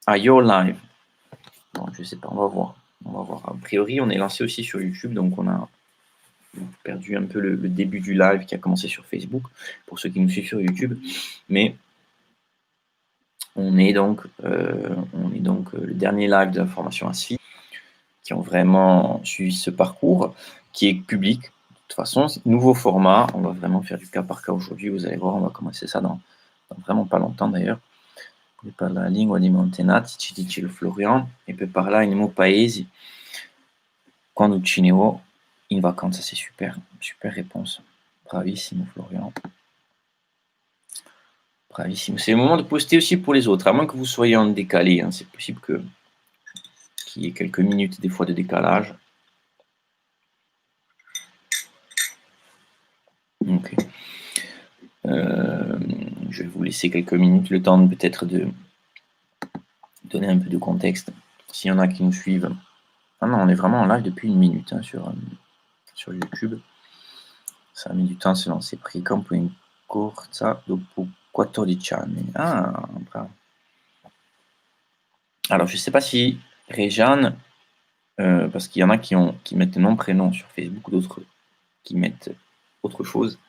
Ah, Your Live. Bon, je sais pas, on va voir. On va voir. A priori, on est lancé aussi sur YouTube, donc on a perdu un peu le début du live qui a commencé sur Facebook, pour ceux qui nous suivent sur YouTube. Mais on est donc le dernier live de la formation ASFI, qui ont vraiment suivi ce parcours, qui est public. De toute façon, nouveau format, on va vraiment faire du cas par cas aujourd'hui, vous allez voir, on va commencer ça dans vraiment pas longtemps d'ailleurs. Puoi parlare la lingua dei Montenati, ci dice il Florian, e puoi parlare nei miei paesi quando ci ne ho in vacanza. C'est super, super réponse. Bravissimo Florian. Bravissimo. C'est le moment de poster aussi pour les autres, à moins que vous soyez en décalé, hein. C'est possible qu'il y ait quelques minutes des fois de décalage. Ok. Je vais vous laisser quelques minutes, le temps peut-être de donner un peu de contexte. S'il y en a qui nous suivent. Ah non, on est vraiment en live depuis une minute, hein, sur YouTube. Ça a mis du temps à se lancer. Pris campo in corsa dopo 14 anni. Ah, bravo. Alors, je ne sais pas si Réjeanne, parce qu'il y en a qui mettent nom, prénom sur Facebook, d'autres qui mettent autre chose.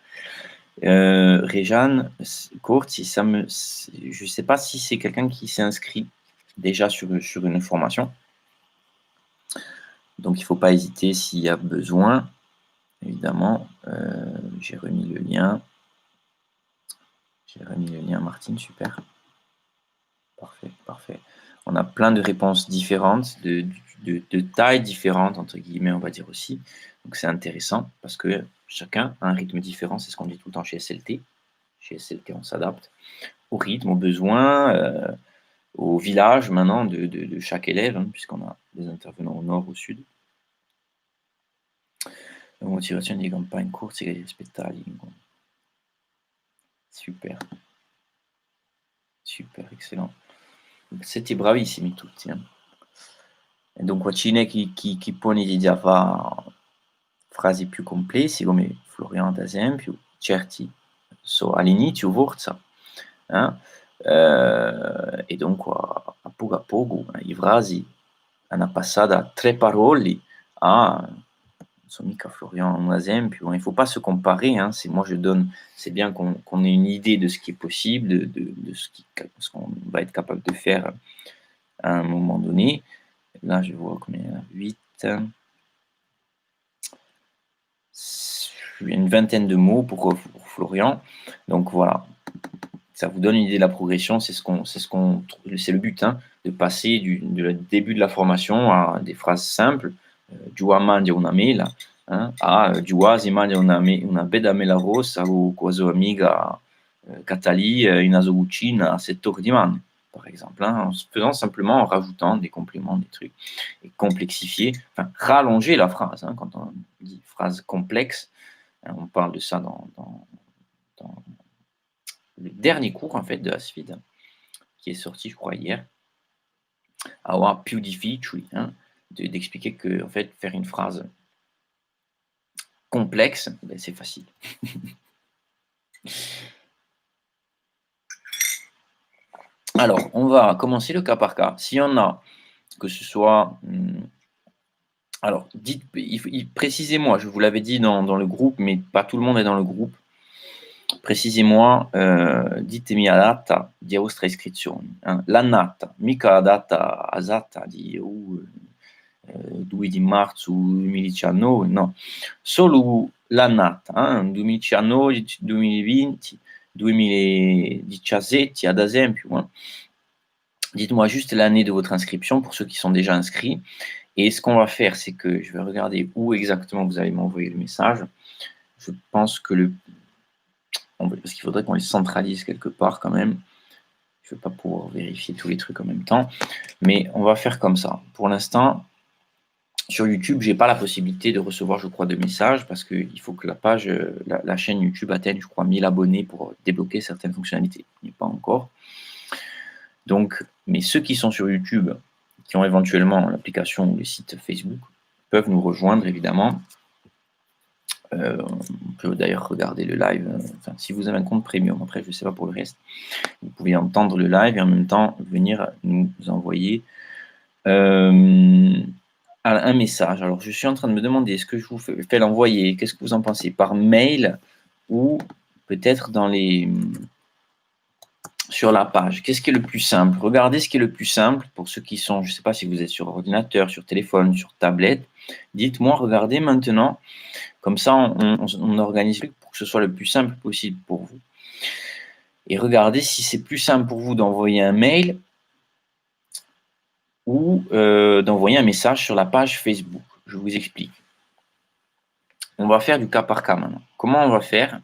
Réjeanne, Courti, je ne sais pas si c'est quelqu'un qui s'est inscrit déjà sur une formation. Donc, il ne faut pas hésiter s'il y a besoin. Évidemment, j'ai remis le lien. Martine, super. Parfait, parfait. On a plein de réponses différentes, de tailles différentes, entre guillemets, on va dire aussi. Donc, c'est intéressant parce que chacun a un rythme différent. C'est ce qu'on dit tout le temps chez SLT. Chez SLT, on s'adapte au rythme, aux besoins, au village maintenant de chaque élève, hein, puisqu'on a des intervenants au nord, au sud. La motivation di campagne corse e rispettare. Super. Super, excellent. Siete bravissimi tutti. E dunque ce n'è chi pone di già fa frasi più complessi, come Florian ad esempio, certi all'inizio forza, e dunque a poco i frasi hanno passato da 3 parole a, non so mica Florian un esempio, il ne faut pas se comparer, hein, moi je donne, c'est bien qu'on ait une idée de ce qui est possible, de ce qu'on va être capable de faire à un moment donné. Là, je vois combien il y en a 8. Une vingtaine de mots pour Florian. Donc voilà, ça vous donne une idée de la progression. C'est le but, hein, de passer du début de la formation à des phrases simples. Giù mangia una mela, hein, à giù si mangia una bella mela rossa o cosa amiga Catali in asobucina a 7 ore di mano, par exemple, hein, en faisant simplement, en rajoutant des compléments, des trucs, et complexifier, enfin rallonger la phrase, hein, quand on dit phrase complexe, hein, on parle de ça dans le dernier cours en fait de ASFID, qui est sorti, je crois, hier, avoir più difficile, hein, d'expliquer que en fait faire une phrase complexe, ben, c'est facile. Alors, on va commencer le cas par cas. S'il y en a, que ce soit... alors, précisez-moi, je vous l'avais dit dans le groupe, mais pas tout le monde est dans le groupe. Précisez-moi, ditemi la data di vostra iscrizione. L'annata, mica la data esatta di 2 di marzo 2019, no. Solo l'annata, 2019, 2020, 2017, ad esempio. Dites-moi juste l'année de votre inscription pour ceux qui sont déjà inscrits. Et ce qu'on va faire, c'est que je vais regarder où exactement vous allez m'envoyer le message. Je pense que parce qu'il faudrait qu'on les centralise quelque part quand même. Je ne vais pas pouvoir vérifier tous les trucs en même temps. Mais on va faire comme ça. Pour l'instant, sur YouTube, je n'ai pas la possibilité de recevoir, je crois, de messages parce qu'il faut que la chaîne YouTube atteigne, je crois, 1000 abonnés pour débloquer certaines fonctionnalités. Mais pas encore. Donc, mais ceux qui sont sur YouTube, qui ont éventuellement l'application ou le site Facebook, peuvent nous rejoindre évidemment On peut d'ailleurs regarder le live, enfin, si vous avez un compte premium. Après, je ne sais pas pour le reste. Vous pouvez entendre le live et en même temps venir nous envoyer un message. Alors, je suis en train de me demander, est-ce que je vous fais l'envoyer? Qu'est-ce que vous en pensez? Par mail ou peut-être sur la page? Qu'est-ce qui est le plus simple? Regardez ce qui est le plus simple pour ceux qui sont, je ne sais pas si vous êtes sur ordinateur, sur téléphone, sur tablette. Dites-moi, regardez maintenant. Comme ça, on organise pour que ce soit le plus simple possible pour vous. Et regardez si c'est plus simple pour vous d'envoyer un mail ou d'envoyer un message sur la page Facebook. Je vous explique. On va faire du cas par cas maintenant. Comment on va faire?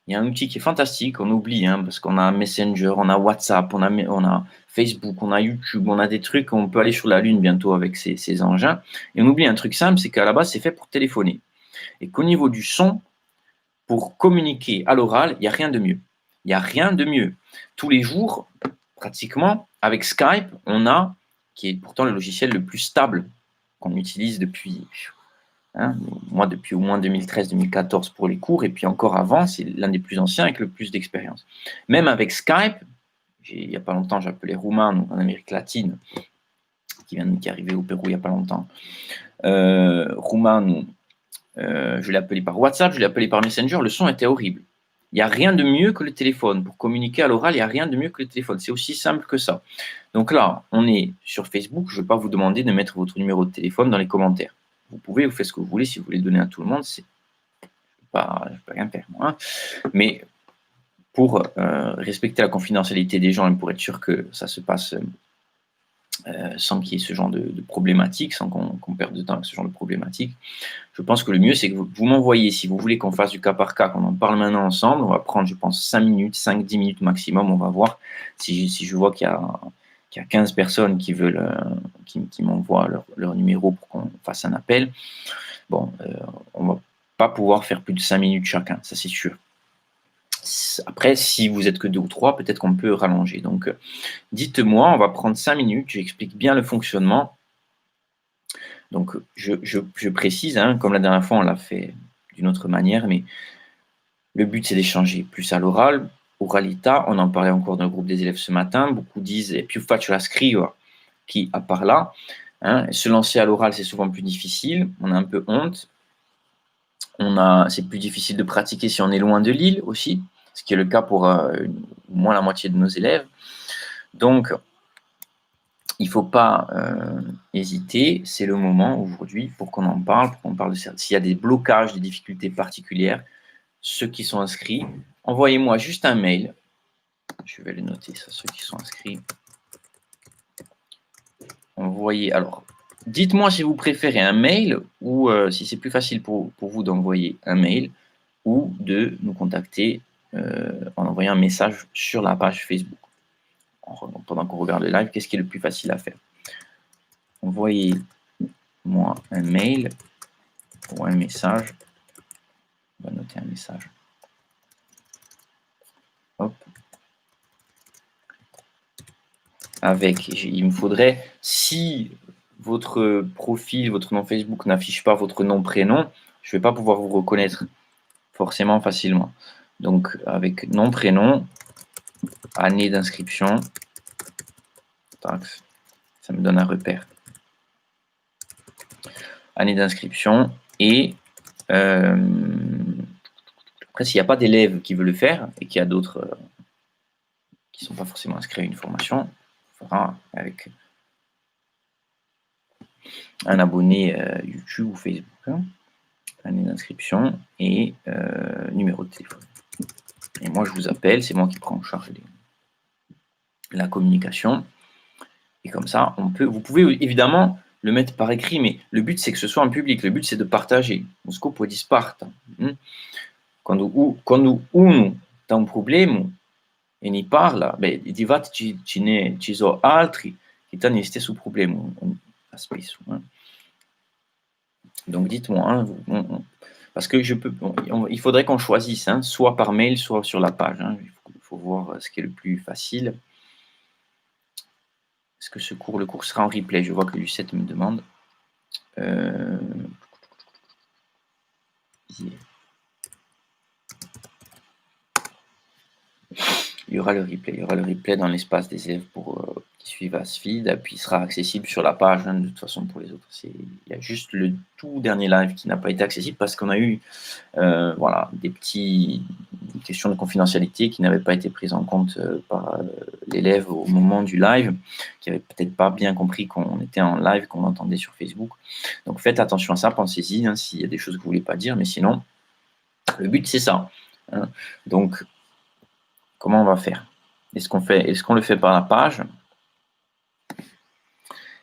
Il y a un outil qui est fantastique, on oublie, parce qu'on a Messenger, on a WhatsApp, on a Facebook, on a YouTube, on a des trucs, on peut aller sur la Lune bientôt avec ces engins. Et on oublie un truc simple, c'est qu'à la base, c'est fait pour téléphoner. Et qu'au niveau du son, pour communiquer à l'oral, il n'y a rien de mieux. Il n'y a rien de mieux. Tous les jours, pratiquement, avec Skype, on a, qui est pourtant le logiciel le plus stable qu'on utilise depuis, moi depuis au moins 2013-2014 pour les cours, et puis encore avant, c'est l'un des plus anciens avec le plus d'expérience. Même avec Skype, il n'y a pas longtemps, j'ai appelé Roumain en Amérique latine, qui est arrivé au Pérou il n'y a pas longtemps. Roumain, je l'ai appelé par WhatsApp, je l'ai appelé par Messenger, le son était horrible. Il n'y a rien de mieux que le téléphone. Pour communiquer à l'oral, il n'y a rien de mieux que le téléphone. C'est aussi simple que ça. Donc là, on est sur Facebook. Je ne vais pas vous demander de mettre votre numéro de téléphone dans les commentaires. Vous pouvez, vous faites ce que vous voulez. Si vous voulez donner à tout le monde, je ne peux rien faire, moi. Mais pour respecter la confidentialité des gens et pour être sûr que ça se passe sans qu'il y ait ce genre de problématique, sans qu'on perde de temps avec ce genre de problématique, je pense que le mieux, c'est que vous m'envoyez, si vous voulez qu'on fasse du cas par cas, qu'on en parle maintenant ensemble, on va prendre, je pense, 5 minutes, 5-10 minutes maximum, on va voir si je vois qu'il y a 15 personnes qui veulent, qui m'envoient leur numéro pour qu'on fasse un appel. Bon, on ne va pas pouvoir faire plus de 5 minutes chacun, ça c'est sûr. Après, si vous êtes que 2 ou 3, peut-être qu'on peut rallonger. Donc, dites-moi, on va prendre 5 minutes, j'explique bien le fonctionnement. Donc, je précise, comme la dernière fois, on l'a fait d'une autre manière, mais le but, c'est d'échanger plus à l'oral. Oralita, on en parlait encore dans le groupe des élèves ce matin. Beaucoup disent, et più faccio la scriva, qui à part là. Se lancer à l'oral, c'est souvent plus difficile. On a un peu honte. C'est plus difficile de pratiquer si on est loin de l'île aussi, ce qui est le cas pour au moins la moitié de nos élèves. Donc, il ne faut pas hésiter, c'est le moment aujourd'hui pour qu'on en parle, pour qu'on parle de ça. S'il y a des blocages, des difficultés particulières, ceux qui sont inscrits, envoyez-moi juste un mail. Je vais les noter, ça, ceux qui sont inscrits. Envoyez, alors, dites-moi si vous préférez un mail ou si c'est plus facile pour vous d'envoyer un mail ou de nous contacter en envoyant un message sur la page Facebook. Pendant qu'on regarde le live, qu'est-ce qui est le plus facile à faire? Envoyez-moi un mail ou un message. On va noter un message. Hop. Il me faudrait, si votre profil, votre nom Facebook n'affiche pas votre nom, prénom, je ne vais pas pouvoir vous reconnaître forcément facilement. Donc, avec nom, prénom, année d'inscription, ça me donne un repère. Année d'inscription et après, s'il n'y a pas d'élèves qui veulent le faire et qu'il y a d'autres qui ne sont pas forcément inscrits à une formation, on fera avec un abonné YouTube ou Facebook, année d'inscription et numéro de téléphone. Et moi, je vous appelle, c'est moi qui prends en charge la communication. Et comme ça, vous pouvez évidemment le mettre par écrit, mais le but, c'est que ce soit en public. Le but, c'est de partager. O scopo di Sparta. Quando uno ha un problema e ne parla, di fatti ci sono altri che hanno lo stesso problema spesso. Donc dites-moi, parce que il faudrait qu'on choisisse, soit par mail, soit sur la page. Il faut voir ce qui est le plus facile. Est-ce que le cours sera en replay? Je vois que Lucette me demande. y aura le replay. Il y aura le replay dans l'espace des élèves pour qui suivent Asfid, puis il sera accessible sur la page, hein, de toute façon pour les autres. Il y a juste le tout dernier live qui n'a pas été accessible parce qu'on a eu voilà, des questions de confidentialité qui n'avaient pas été prises en compte par l'élève au moment du live, qui n'avait peut-être pas bien compris qu'on était en live, qu'on entendait sur Facebook. Donc faites attention à ça, pensez-y, hein, s'il y a des choses que vous ne voulez pas dire, mais sinon, le but c'est ça. Hein. Donc, comment on va faire? Est-ce qu'on le fait par la page?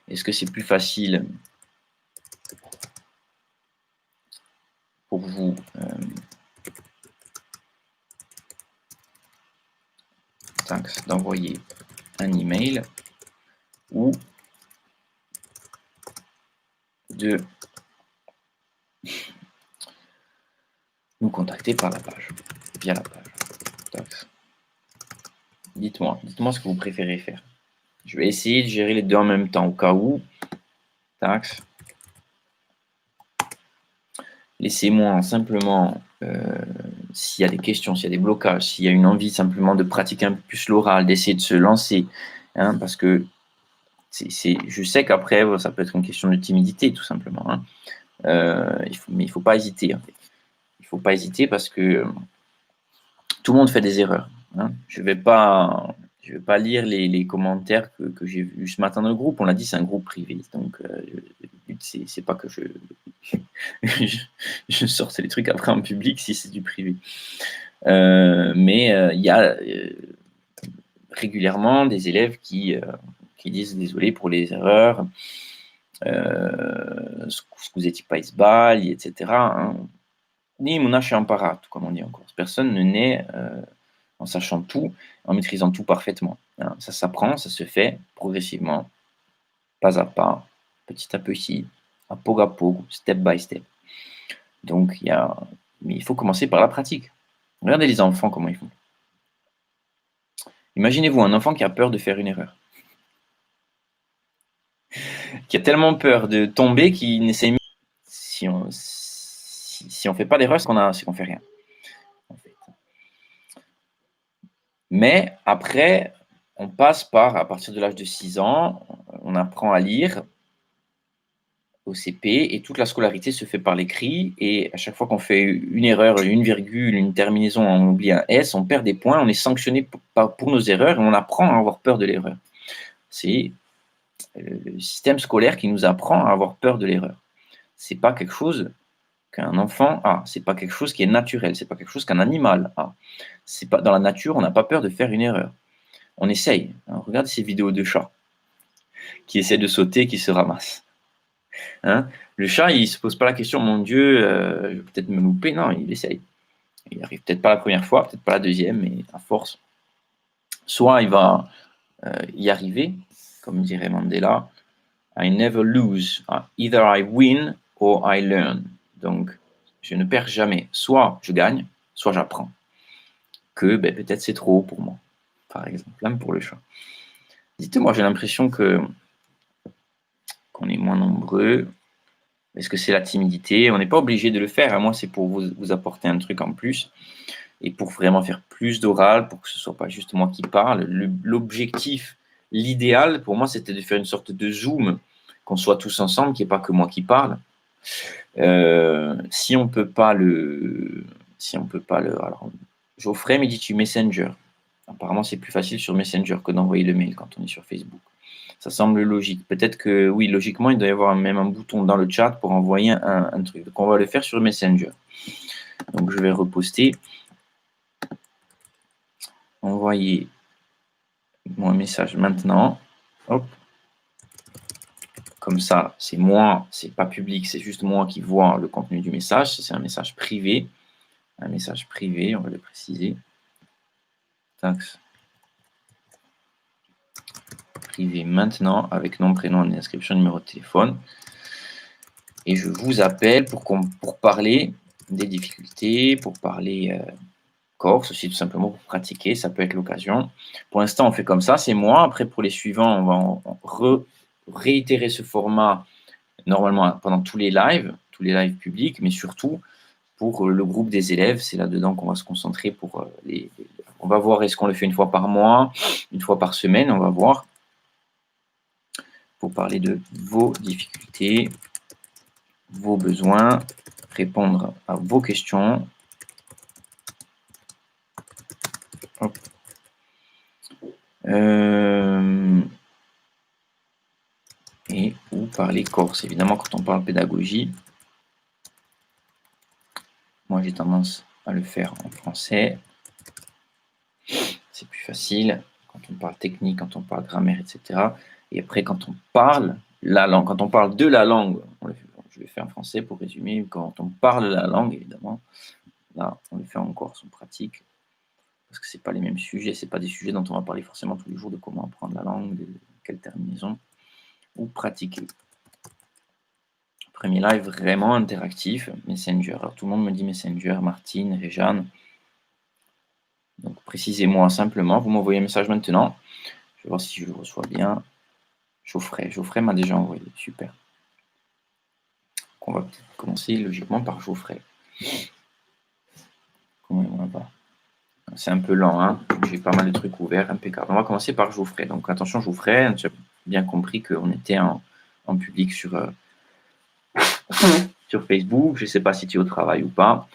Est-ce que c'est plus facile pour vous d'envoyer un email ou de nous contacter par la page, via la page. Dites-moi ce que vous préférez faire. Je vais essayer de gérer les deux en même temps au cas où. Tax. Laissez-moi simplement, s'il y a des questions, s'il y a des blocages, s'il y a une envie simplement de pratiquer un peu plus l'oral, d'essayer de se lancer, hein, parce que je sais qu'après, ça peut être une question de timidité, tout simplement. Hein. Mais il ne faut pas hésiter. En fait. Il ne faut pas hésiter parce que tout le monde fait des erreurs. Hein. Je ne vais pas lire les commentaires que j'ai vus ce matin dans le groupe. On l'a dit, c'est un groupe privé. Donc, le but, c'est pas que je sorte les trucs après en public si c'est du privé. Mais il y a régulièrement des élèves qui disent désolé pour les erreurs, ce que vous n'étiez pas isbal, etc. Hein. Ni monache amparat, comme on dit encore. Personne ne naît en sachant tout, en maîtrisant tout parfaitement. Hein. Ça s'apprend, ça se fait progressivement, pas à pas, petit à petit, à pogo, step by step. Donc, mais il faut commencer par la pratique. Regardez les enfants, comment ils font. Imaginez-vous un enfant qui a peur de faire une erreur. Qui a tellement peur de tomber qu'il n'essaie même pas. Si on ne fait pas d'erreur, c'est qu'on ne fait rien. En fait. Mais après, on passe à partir de l'âge de 6 ans, on apprend à lire au CP et toute la scolarité se fait par l'écrit. Et à chaque fois qu'on fait une erreur, une virgule, une terminaison, on oublie un S, on perd des points, on est sanctionné pour nos erreurs et on apprend à avoir peur de l'erreur. C'est le système scolaire qui nous apprend à avoir peur de l'erreur. C'est pas quelque chose qu'un enfant a, c'est pas quelque chose qui est naturel, c'est pas quelque chose qu'un animal a. C'est pas dans la nature, on n'a pas peur de faire une erreur. On essaye. Hein, regarde ces vidéos de chats qui essaient de sauter, qui se ramassent. Hein, le chat, il se pose pas la question, mon Dieu, je vais peut-être me louper. Non, il essaye. Il arrive peut-être pas la première fois, peut-être pas la deuxième, mais à force. Soit il va y arriver, comme dirait Mandela, I never lose. Either I win or I learn. Donc, je ne perds jamais. Soit je gagne, soit j'apprends. Que peut-être c'est trop haut pour moi, par exemple, même pour le chat. Dites-moi, j'ai l'impression qu'on est moins nombreux. Est-ce que c'est la timidité? On n'est pas obligé de le faire. Hein. Moi, c'est pour vous apporter un truc en plus et pour vraiment faire plus d'oral, pour que ce ne soit pas juste moi qui parle. L'objectif, l'idéal, pour moi, c'était de faire une sorte de Zoom, qu'on soit tous ensemble, qu'il n'y ait pas que moi qui parle. Si on peut pas le... Alors, Geoffrey me dit tu Messenger. Apparemment, c'est plus facile sur Messenger que d'envoyer le mail quand on est sur Facebook. Ça semble logique. Peut-être que, oui, logiquement, il doit y avoir même un bouton dans le chat pour envoyer un truc. Donc, on va le faire sur Messenger. Donc, je vais reposter. Envoyer mon message maintenant. Hop. Comme ça, c'est moi, c'est pas public, c'est juste moi qui vois le contenu du message. C'est un message privé. Un message privé, on va le préciser. Tax. Privé maintenant, avec nom, prénom, inscription, numéro de téléphone. Et je vous appelle pour parler des difficultés, pour parler Corse aussi, tout simplement pour pratiquer, ça peut être l'occasion. Pour l'instant, on fait comme ça, c'est moi. Après, pour les suivants, on va réitérer ce format normalement pendant tous les lives publics, mais surtout pour le groupe des élèves. C'est là-dedans qu'on va se concentrer pour On va voir, est-ce qu'on le fait une fois par mois, une fois par semaine, on va voir. Pour parler de vos difficultés, vos besoins, répondre à vos questions. Hop. Et ou parler corse. Évidemment, quand on parle pédagogie, moi j'ai tendance à le faire en français. C'est plus facile quand on parle technique, quand on parle grammaire, etc. Et après, quand on parle la langue, quand on parle de la langue, je vais faire en français pour résumer. Quand on parle la langue, évidemment, là, on le fait en corse, on pratique. Parce que ce n'est pas les mêmes sujets, ce n'est pas des sujets dont on va parler forcément tous les jours, de comment apprendre la langue, de quelle terminaison, ou pratiquer. Premier live vraiment interactif, Messenger. Alors tout le monde me dit Messenger, Martine, Réjeanne. Donc précisez-moi simplement, vous m'envoyez un message maintenant. Je vais voir si je le reçois bien. Geoffrey m'a déjà envoyé, super. Donc on va peut-être commencer logiquement par Geoffrey. Comment on va? C'est un peu lent, hein. J'ai pas mal de trucs ouverts, impeccable. On va commencer par Geoffrey. Donc attention Geoffrey, tu as bien compris qu'on était en public sur Facebook. Je ne sais pas si tu es au travail ou pas.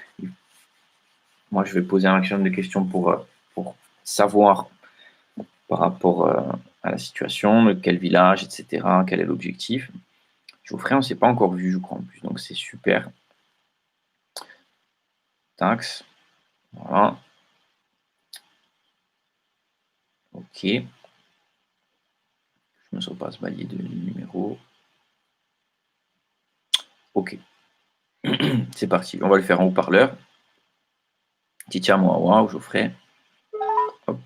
Moi, je vais poser un maximum de questions pour savoir par rapport à la situation, de quel village, etc., quel est l'objectif. Geoffrey, on ne s'est pas encore vu, je crois, en plus, donc c'est super. Tax. Voilà. OK. Je me sens pas ce balier de numéro. OK. C'est parti. On va le faire en haut-parleur. Titia moi, Geoffrey. Hop.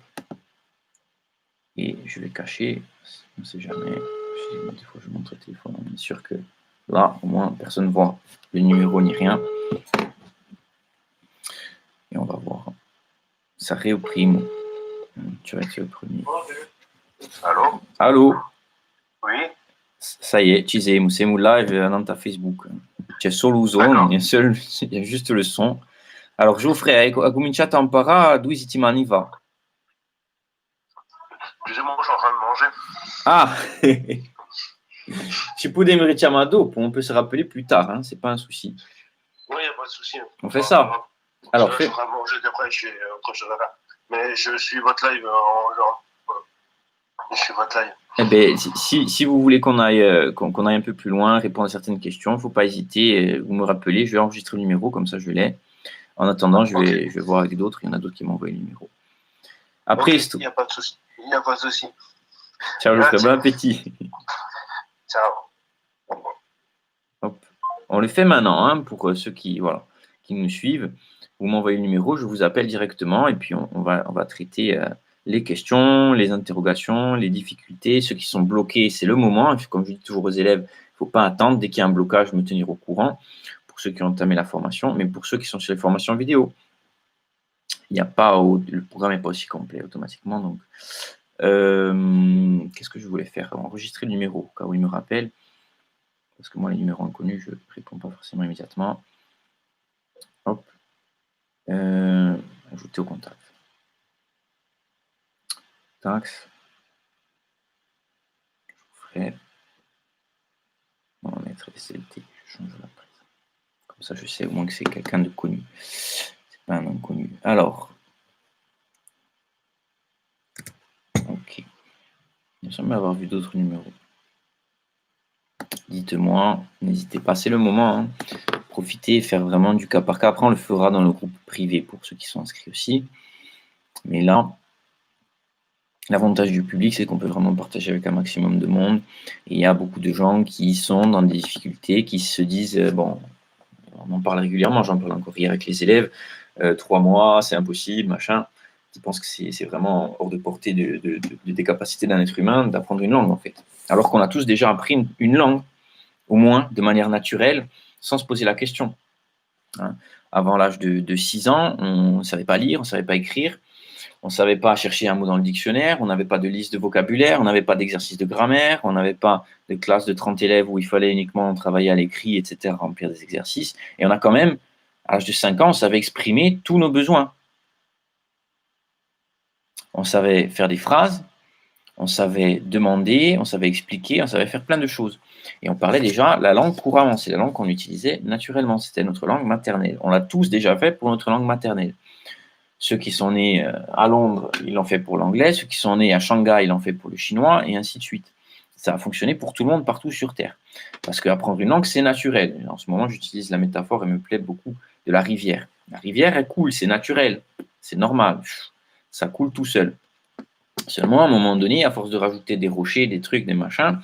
Et je vais cacher. On ne sait jamais. Des fois, je montre le téléphone. On est sûr que là, au moins, personne ne voit le numéro ni rien. Et on va voir. Ça réopprime. Tu vas être le premier. Allô? Allô? Oui? Ça y est, ci siamo live dans Facebook. C'è solo un suono, il y a juste le son. Alors, Geoffrey ha cominciato a imparare 2 settimane fa. Excusez-moi, je suis en train de manger. Ah! Ci potremmo richiamare dopo, on peut se rappeler plus tard, hein, c'est pas un souci. Oui, il n'y a pas de souci. On fait ça. Alors, je suis en train de manger, qu'après, j'ai autre chose à faire. Mais je suis votre live en genre. Je suis votre live. Eh bien, si vous voulez qu'on aille, qu'on aille un peu plus loin, répondre à certaines questions, il ne faut pas hésiter. Vous me rappelez, je vais enregistrer le numéro, comme ça je l'ai. En attendant, je vais voir avec d'autres. Il y en a d'autres qui m'ont envoyé le numéro. Après, il n'y a pas de souci. Il n'y a pas de souci. Ciao, Geoffrey, bon appétit. Ciao. Hop. On le fait maintenant, hein, pour ceux qui nous suivent. Vous m'envoyez le numéro, je vous appelle directement et puis on va traiter les questions, les interrogations, les difficultés, ceux qui sont bloqués, c'est le moment. Comme je dis toujours aux élèves, il ne faut pas attendre, dès qu'il y a un blocage, me tenir au courant, pour ceux qui ont entamé la formation, mais pour ceux qui sont sur les formations vidéo. Il n'y a pas, le programme n'est pas aussi complet automatiquement. Donc, qu'est-ce que je voulais faire? Enregistrer le numéro, au cas où il me rappelle. Parce que moi, les numéros inconnus, je ne réponds pas forcément immédiatement. Hop. Ajouter au contact. Tax. Je ferai. On va mettre SLT. Je change la prise. Comme ça, je sais au moins que c'est quelqu'un de connu. C'est pas un inconnu. Alors. Ok. Il me semble avoir vu d'autres numéros. Dites-moi, n'hésitez pas, c'est le moment. Hein. Profitez et faire vraiment du cas par cas. Après, on le fera dans le groupe privé pour ceux qui sont inscrits aussi. Mais là, l'avantage du public, c'est qu'on peut vraiment partager avec un maximum de monde. Et il y a beaucoup de gens qui sont dans des difficultés, qui se disent, bon, on en parle régulièrement, j'en parle encore hier avec les élèves, 3 mois, c'est impossible, machin. Ils pensent que c'est vraiment hors de portée des capacités d'un être humain d'apprendre une langue, en fait. Alors qu'on a tous déjà appris une langue, au moins de manière naturelle, sans se poser la question. Hein. Avant l'âge de 6 ans, on ne savait pas lire, on ne savait pas écrire, on ne savait pas chercher un mot dans le dictionnaire, on n'avait pas de liste de vocabulaire, on n'avait pas d'exercice de grammaire, on n'avait pas de classe de 30 élèves où il fallait uniquement travailler à l'écrit, etc., remplir des exercices. Et on a quand même, à l'âge de 5 ans, on savait exprimer tous nos besoins. on savait faire des phrases, on savait demander, on savait expliquer, on savait faire plein de choses. Et on parlait déjà la langue couramment, c'est la langue qu'on utilisait naturellement, c'était notre langue maternelle. On l'a tous déjà fait pour notre langue maternelle. Ceux qui sont nés à Londres, ils l'ont fait pour l'anglais, ceux qui sont nés à Shanghai, ils l'ont fait pour le chinois, et ainsi de suite. Ça a fonctionné pour tout le monde partout sur Terre. Parce qu'apprendre une langue, c'est naturel. En ce moment, j'utilise la métaphore, elle me plaît beaucoup, de la rivière. La rivière, elle coule, c'est naturel, c'est normal, ça coule tout seul. Seulement, à un moment donné, à force de rajouter des rochers, des trucs, des machins,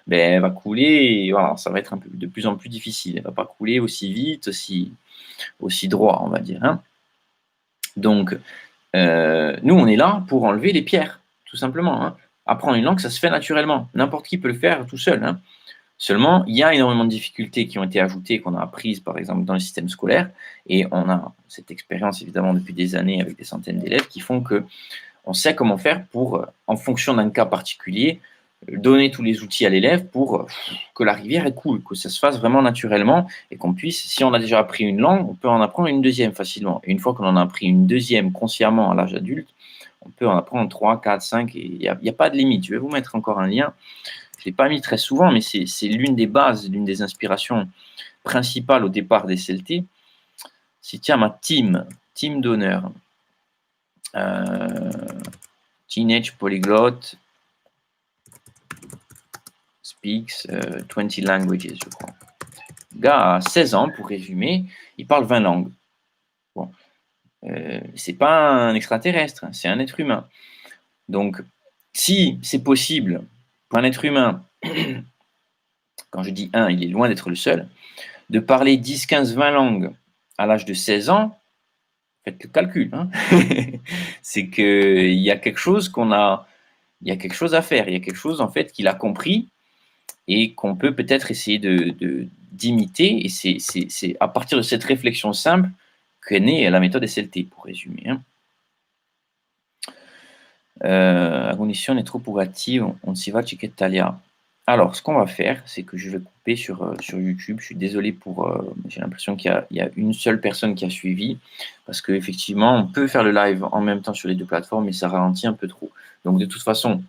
ben, elle va couler, et voilà, ça va être de plus en plus difficile. Elle ne va pas couler aussi vite, aussi droit, on va dire. Hein. Donc, nous, on est là pour enlever les pierres, tout simplement. Hein. Apprendre une langue, ça se fait naturellement. N'importe qui peut le faire tout seul. Hein. Seulement, il y a énormément de difficultés qui ont été ajoutées, qu'on a apprises, par exemple, dans le système scolaire. Et on a cette expérience, évidemment, depuis des années avec des centaines d'élèves qui font qu'on sait comment faire pour, en fonction d'un cas particulier, donner tous les outils à l'élève pour que la rivière est cool, que ça se fasse vraiment naturellement et qu'on puisse, si on a déjà appris une langue, on peut en apprendre une deuxième facilement. Et une fois qu'on en a appris une deuxième consciemment à l'âge adulte, on peut en apprendre 3, 4, 5 et il n'y a pas de limite. Je vais vous mettre encore un lien. Je ne l'ai pas mis très souvent, mais c'est l'une des bases, l'une des inspirations principales au départ des CLT. Si tiens, ma team d'honneur, Teenage Polyglot Speaks 20 languages, je crois. Le gars a 16 ans, pour résumer, il parle 20 langues. Bon. C'est pas un extraterrestre, c'est un être humain. Donc, si c'est possible pour un être humain, quand je dis un, il est loin d'être le seul, de parler 10, 15, 20 langues à l'âge de 16 ans, faites le calcul. Hein. C'est qu'il y a quelque chose il y a quelque chose à faire, il y a quelque chose en fait qu'il a compris et qu'on peut peut-être essayer d'imiter. Et c'est à partir de cette réflexion simple qu'est née la méthode SLT, pour résumer. Hein. La condition est trop purgative, on s'y va, Talia. Alors, ce qu'on va faire, c'est que je vais couper sur YouTube. Je suis désolé j'ai l'impression qu'il y a une seule personne qui a suivi, parce qu'effectivement, on peut faire le live en même temps sur les deux plateformes, mais ça ralentit un peu trop. Donc, de toute façon,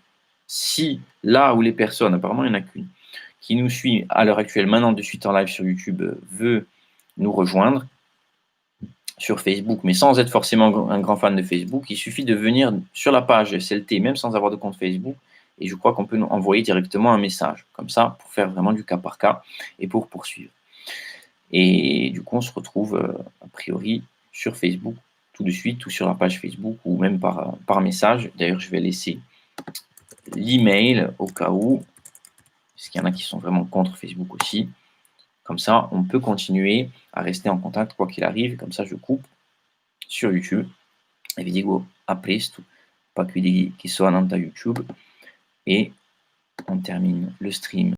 si là où les personnes, apparemment il n'y en a qu'une, qui nous suit à l'heure actuelle, maintenant de suite en live sur YouTube, veut nous rejoindre sur Facebook, mais sans être forcément un grand fan de Facebook, il suffit de venir sur la page SLT, même sans avoir de compte Facebook, et je crois qu'on peut nous envoyer directement un message, comme ça, pour faire vraiment du cas par cas et pour poursuivre. Et du coup, on se retrouve a priori sur Facebook tout de suite, ou sur la page Facebook, ou même par message. D'ailleurs, je vais laisser l'email au cas où, parce qu'il y en a qui sont vraiment contre Facebook aussi. Comme ça, on peut continuer à rester en contact quoi qu'il arrive. Comme ça, je coupe sur YouTube. E vi dico a presto, pas più di chi sono a YouTube. Et on termine le stream